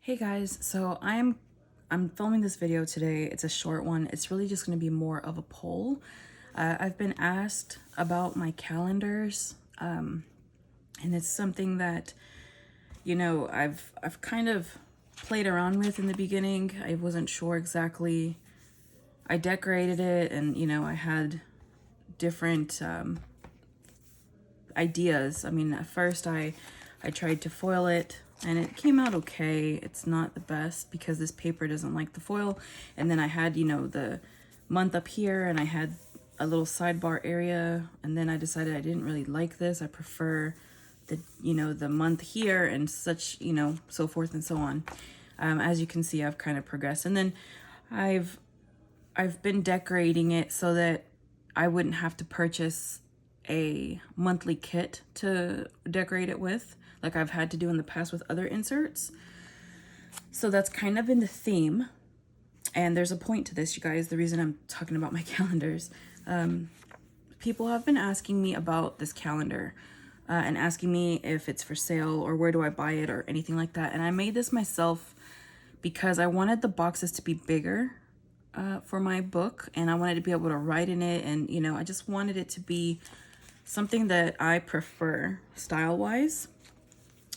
Hey guys, so I'm filming this video today. It's a short one. It's really just going to be more of a poll. I've been asked about my calendars, and it's something that I've kind of played around with in the beginning. I wasn't sure exactly. I decorated it, and I had different ideas. I mean, at first I tried to foil it and it came out okay. It's not the best because this paper doesn't like the foil. And then I had, the month up here and I had a little sidebar area, and then I decided I didn't really like this. I prefer the month here and such, so forth and so on. As you can see, I've kind of progressed. And then I've been decorating it so that I wouldn't have to purchase a monthly kit to decorate it with, like I've had to do in the past with other inserts. So that's kind of been the theme. And there's a point to this, you guys. The reason I'm talking about my calendars. People have been asking me about this calendar and asking me if it's for sale or where do I buy it or anything like that. And I made this myself because I wanted the boxes to be bigger for my book, and I wanted to be able to write in it, and I just wanted it to be something that I prefer style-wise.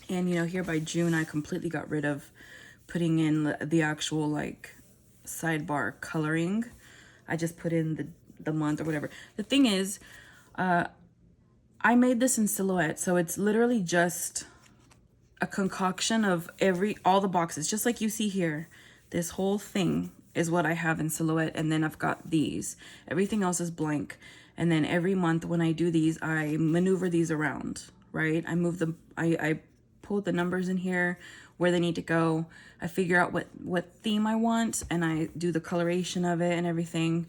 And here by June I completely got rid of putting in the actual like sidebar coloring. I just put in the month or whatever. The thing is, I made this in silhouette, so it's literally just a concoction of all the boxes, just like you see here. This whole thing is what I have in silhouette, and then I've got these. Everything else is blank. And then every month when I do these, I maneuver these around, right? I move them, I pull the numbers in here where they need to go. I figure out what theme I want, and I do the coloration of it and everything.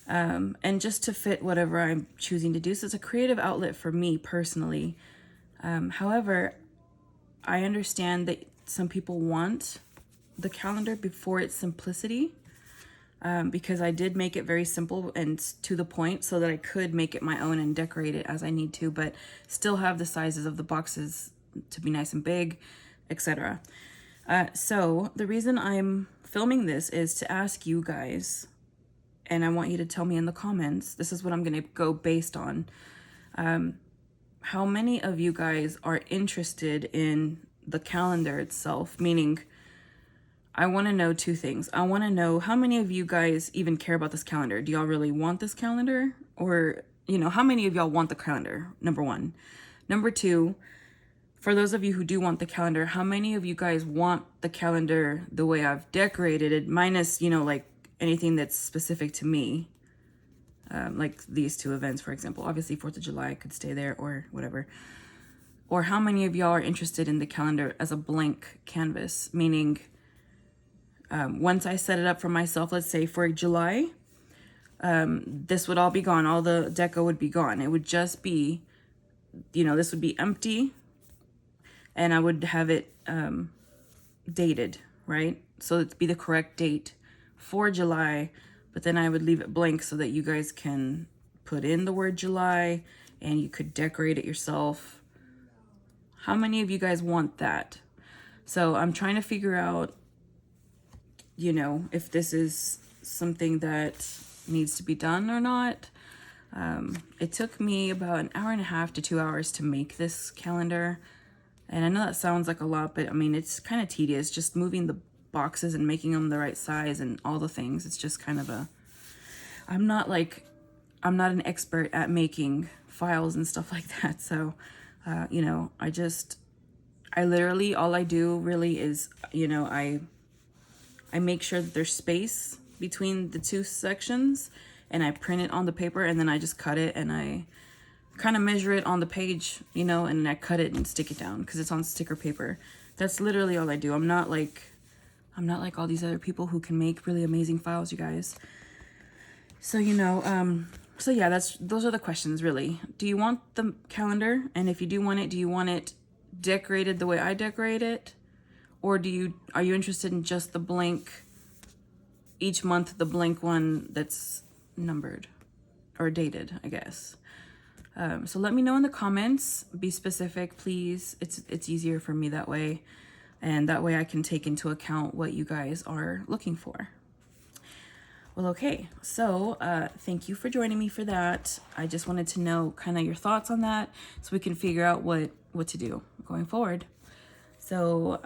And just to fit whatever I'm choosing to do. So it's a creative outlet for me personally. However, I understand that some people want the calendar before its simplicity, because I did make it very simple and to the point so that I could make it my own and decorate it as I need to, but still have the sizes of the boxes to be nice and big, etc. So the reason I'm filming this is to ask you guys, and I want you to tell me in the comments, this is what I'm going to go based on. How many of you guys are interested in the calendar itself? Meaning, I want to know two things. I want to know how many of you guys even care about this calendar. Do y'all really want this calendar? Or, how many of y'all want the calendar? Number one. Number two, for those of you who do want the calendar, how many of you guys want the calendar the way I've decorated it, minus, like anything that's specific to me? Like these two events, for example. Obviously, 4th of July could stay there or whatever. Or how many of y'all are interested in the calendar as a blank canvas? Meaning, once I set it up for myself, let's say for July, this would all be gone. All the deco would be gone. It would just be, this would be empty, and I would have it dated, right? So it'd be the correct date for July, but then I would leave it blank so that you guys can put in the word July and you could decorate it yourself. How many of you guys want that? So I'm trying to figure out, if this is something that needs to be done or not. It took me about an hour and a half to 2 hours to make this calendar. And I know that sounds like a lot, but I mean, it's kind of tedious just moving the boxes and making them the right size and all the things. It's just kind of I'm not an expert at making files and stuff like that. So, I literally, all I do really is, I make sure that there's space between the two sections, and I print it on the paper, and then I just cut it and I kind of measure it on the page, and I cut it and stick it down because it's on sticker paper. That's literally all I do. I'm not like all these other people who can make really amazing files, you guys. So, so yeah, those are the questions really. Do you want the calendar? And if you do want it, do you want it decorated the way I decorate it? Or are you interested in just the blank, each month, the blank one that's numbered or dated, I guess. So let me know in the comments. Be specific, please. It's easier for me that way. And that way I can take into account what you guys are looking for. Well, okay, so thank you for joining me for that. I just wanted to know kind of your thoughts on that so we can figure out what to do going forward. So,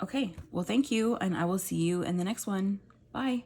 okay, well, thank you, and I will see you in the next one. Bye.